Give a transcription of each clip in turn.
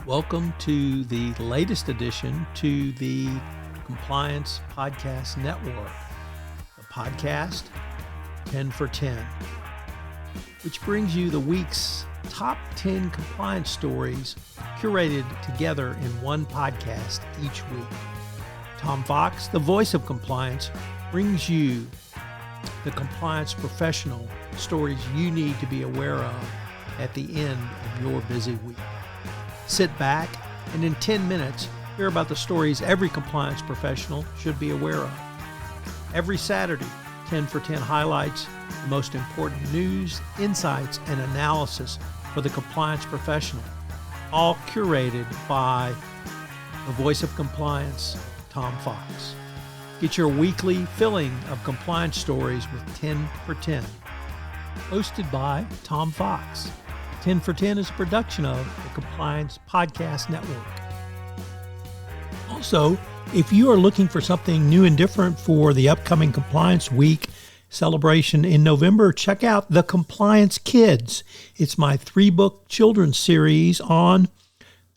Welcome to the latest addition to the Compliance Podcast Network, the podcast 10 for 10, which brings you the week's top 10 compliance stories curated together in one podcast each week. Tom Fox, the voice of compliance, brings you the compliance professional stories you need to be aware of at the end of your busy week. Sit back and in 10 minutes, hear about the stories every compliance professional should be aware of. Every Saturday, 10 for 10 highlights the most important news, insights, and analysis for the compliance professional, all curated by the voice of compliance, Tom Fox. Get your weekly filling of compliance stories with 10 for 10. Hosted by Tom Fox. 10 for 10 is a production of the Compliance Podcast Network. Also, if you are looking for something new and different for the upcoming Compliance Week celebration in November, check out The Compliance Kids. It's my 3-book children's series on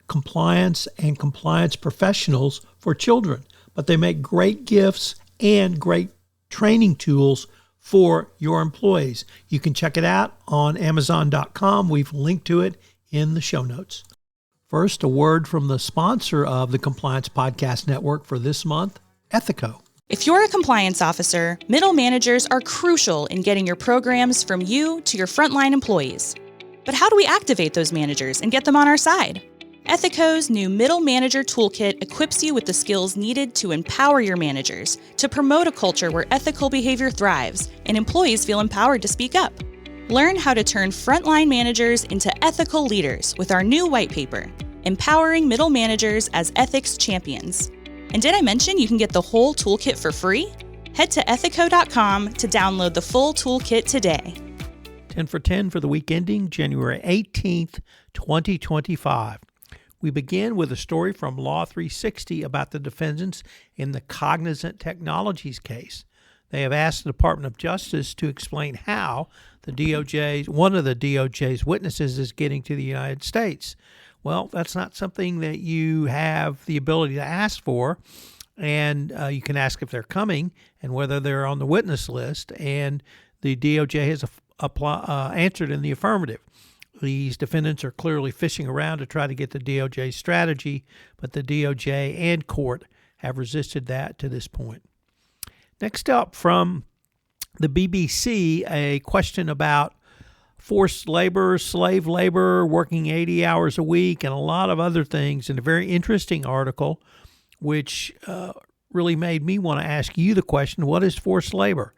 compliance and compliance professionals for children. But they make great gifts and great training tools for your employees. You can check it out on Amazon.com. We've linked to it in the show notes. First, a word from the sponsor of the Compliance Podcast Network for this month, Ethico. If you're a compliance officer, middle managers are crucial in getting your programs from you to your frontline employees. But how do we activate those managers and get them on our side? Ethico's new Middle Manager Toolkit equips you with the skills needed to empower your managers, to promote a culture where ethical behavior thrives and employees feel empowered to speak up. Learn how to turn frontline managers into ethical leaders with our new white paper, Empowering Middle Managers as Ethics Champions. And did I mention you can get the whole toolkit for free? Head to ethico.com to download the full toolkit today. 10 for 10 for the week ending January 18th, 2025. We begin with a story from Law 360 about the defendants in the Cognizant Technologies case. They have asked the Department of Justice to explain how one of the DOJ's witnesses is getting to the United States. Well, that's not something that you have the ability to ask for, and you can ask if they're coming and whether they're on the witness list, and the DOJ has answered in the affirmative. These defendants are clearly fishing around to try to get the DOJ strategy, but the DOJ and court have resisted that to this point. Next up from the BBC, a question about forced labor, slave labor, working 80 hours a week, and a lot of other things, and a very interesting article, which really made me want to ask you the question, what is forced labor?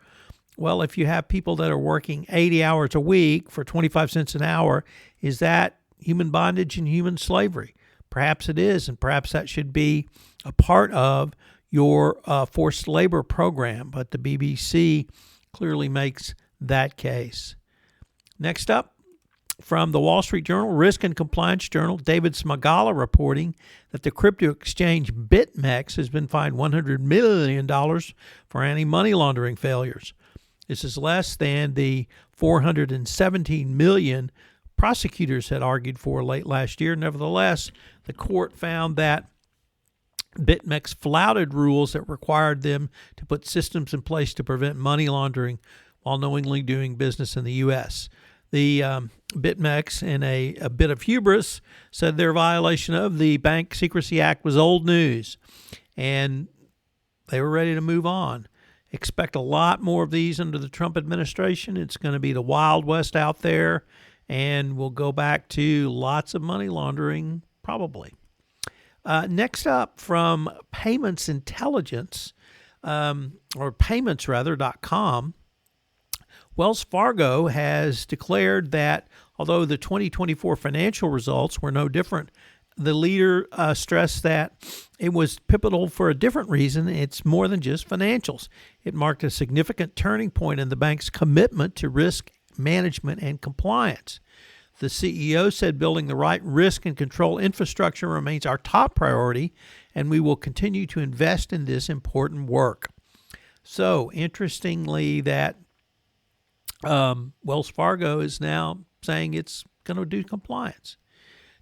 Well, if you have people that are working 80 hours a week for 25 cents an hour, is that human bondage and human slavery? Perhaps it is, and perhaps that should be a part of your forced labor program, but the BBC clearly makes that case. Next up, from the Wall Street Journal, Risk and Compliance Journal, David Smagala reporting that the crypto exchange BitMEX has been fined $100 million for anti-money laundering failures. This is less than the $417 million prosecutors had argued for late last year. Nevertheless, the court found that BitMEX flouted rules that required them to put systems in place to prevent money laundering while knowingly doing business in the U.S. The BitMEX, in a bit of hubris, said their violation of the Bank Secrecy Act was old news, and they were ready to move on. Expect a lot more of these under the Trump administration. It's going to be the Wild West out there, and we'll go back to lots of money laundering, probably. Next up, from Payments Intelligence, or paymentsrather.com, Wells Fargo has declared that although the 2024 financial results were no different, the leader stressed that it was pivotal for a different reason. It's more than just financials. It marked a significant turning point in the bank's commitment to risk management and compliance. The CEO said building the right risk and control infrastructure remains our top priority, and we will continue to invest in this important work. So, interestingly, that Wells Fargo is now saying it's going to do compliance.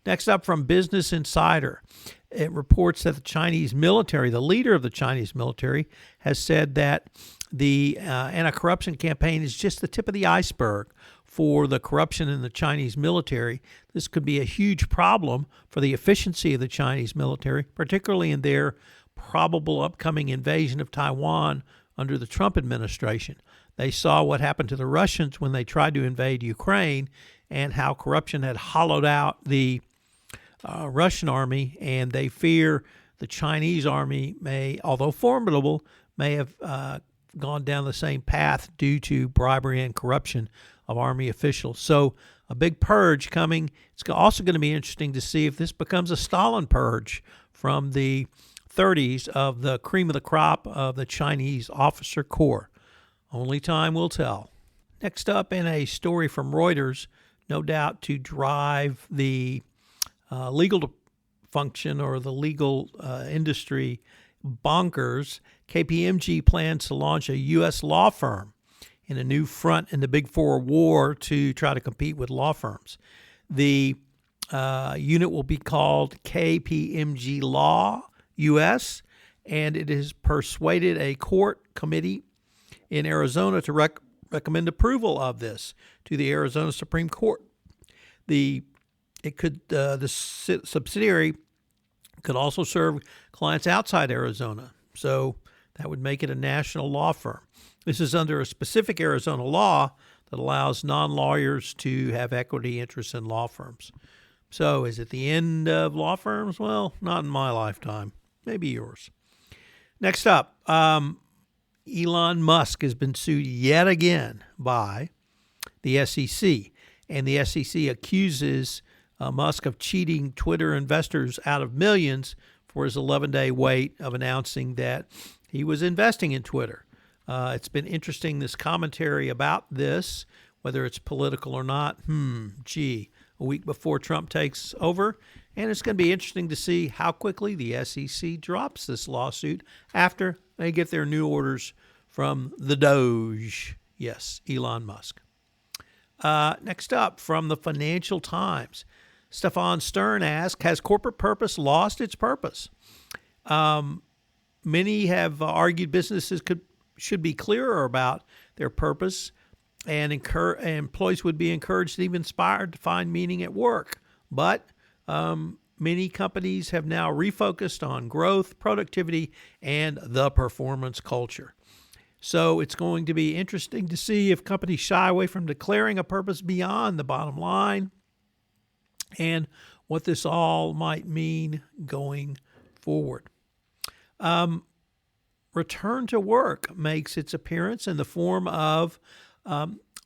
Next up from Business Insider, it reports that the Chinese military, the leader of the Chinese military, has said that the anti-corruption campaign is just the tip of the iceberg for the corruption in the Chinese military. This could be a huge problem for the efficiency of the Chinese military, particularly in their probable upcoming invasion of Taiwan under the Trump administration. They saw what happened to the Russians when they tried to invade Ukraine and how corruption had hollowed out the Russian army, and they fear the Chinese army may, although formidable, may have gone down the same path due to bribery and corruption of army officials. So a big purge coming. It's also going to be interesting to see if this becomes a Stalin purge from the 30s of the cream of the crop of the Chinese officer corps. Only time will tell. Next up, in a story from Reuters, no doubt to drive the legal function or the legal industry bonkers, KPMG plans to launch a U.S. law firm in a new front in the Big Four war to try to compete with law firms. The unit will be called KPMG Law U.S., and it has persuaded a court committee in Arizona to recommend approval of this to the Arizona Supreme Court. The subsidiary could also serve clients outside Arizona, so that would make it a national law firm. This is under a specific Arizona law that allows non-lawyers to have equity interests in law firms. So is it the end of law firms? Well, not in my lifetime. Maybe yours. Next up, Elon Musk has been sued yet again by the SEC, and the SEC accuses Musk of cheating Twitter investors out of millions for his 11-day wait of announcing that he was investing in Twitter. It's been interesting, this commentary about this, whether it's political or not. A week before Trump takes over, and it's going to be interesting to see how quickly the SEC drops this lawsuit after they get their new orders from the Doge. Yes, Elon Musk. Next up, from the Financial Times, Stefan Stern asks, has corporate purpose lost its purpose? Many have argued businesses should be clearer about their purpose, and employees would be encouraged and even inspired to find meaning at work. But many companies have now refocused on growth, productivity, and the performance culture. So it's going to be interesting to see if companies shy away from declaring a purpose beyond the bottom line and what this all might mean going forward. Return to work makes its appearance in the form of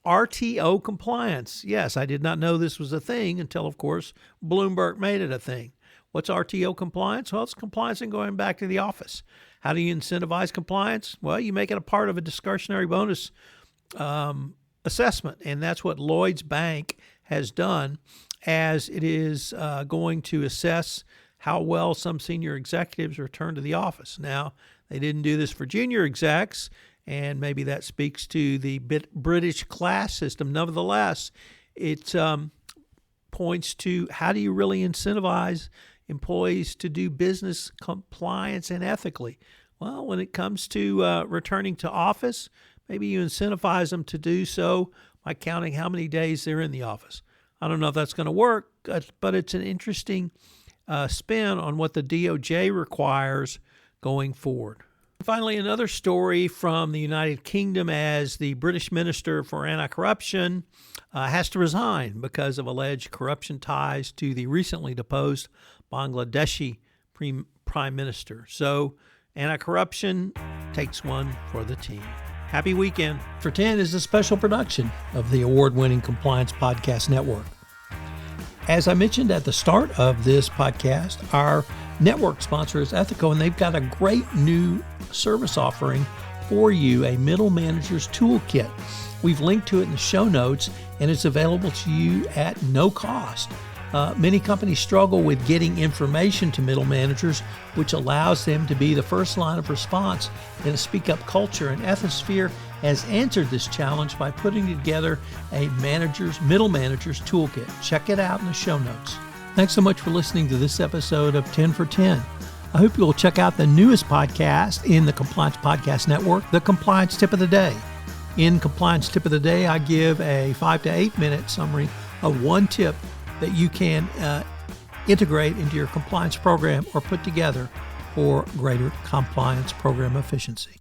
RTO compliance. Yes, I did not know this was a thing until, of course, Bloomberg made it a thing. What's RTO compliance? Well, it's compliance and going back to the office. How do you incentivize compliance? Well, you make it a part of a discretionary bonus assessment, and that's what Lloyd's Bank has done, as it is going to assess how well some senior executives return to the office. Now, they didn't do this for junior execs, and maybe that speaks to the British class system. Nevertheless, it points to how do you really incentivize employees to do business compliance and ethically? Well, when it comes to returning to office, maybe you incentivize them to do so by counting how many days they're in the office. I don't know if that's going to work, but it's an interesting spin on what the DOJ requires going forward. Finally, another story from the United Kingdom, as the British Minister for Anti-Corruption has to resign because of alleged corruption ties to the recently deposed Bangladeshi Prime Minister. So anti-corruption takes one for the team. Happy weekend. For 10 is a special production of the award-winning Compliance Podcast Network. As I mentioned at the start of this podcast, our network sponsor is Ethico, and they've got a great new service offering for you, a middle manager's toolkit. We've linked to it in the show notes, and it's available to you at no cost. Many companies struggle with getting information to middle managers, which allows them to be the first line of response in a speak-up culture, and Ethisphere has answered this challenge by putting together a middle manager's toolkit. Check it out in the show notes. Thanks so much for listening to this episode of 10 for 10. I hope you'll check out the newest podcast in the Compliance Podcast Network, the Compliance Tip of the Day. In Compliance Tip of the Day, I give a 5 to 8 minute summary of one tip that you can integrate into your compliance program or put together for greater compliance program efficiency.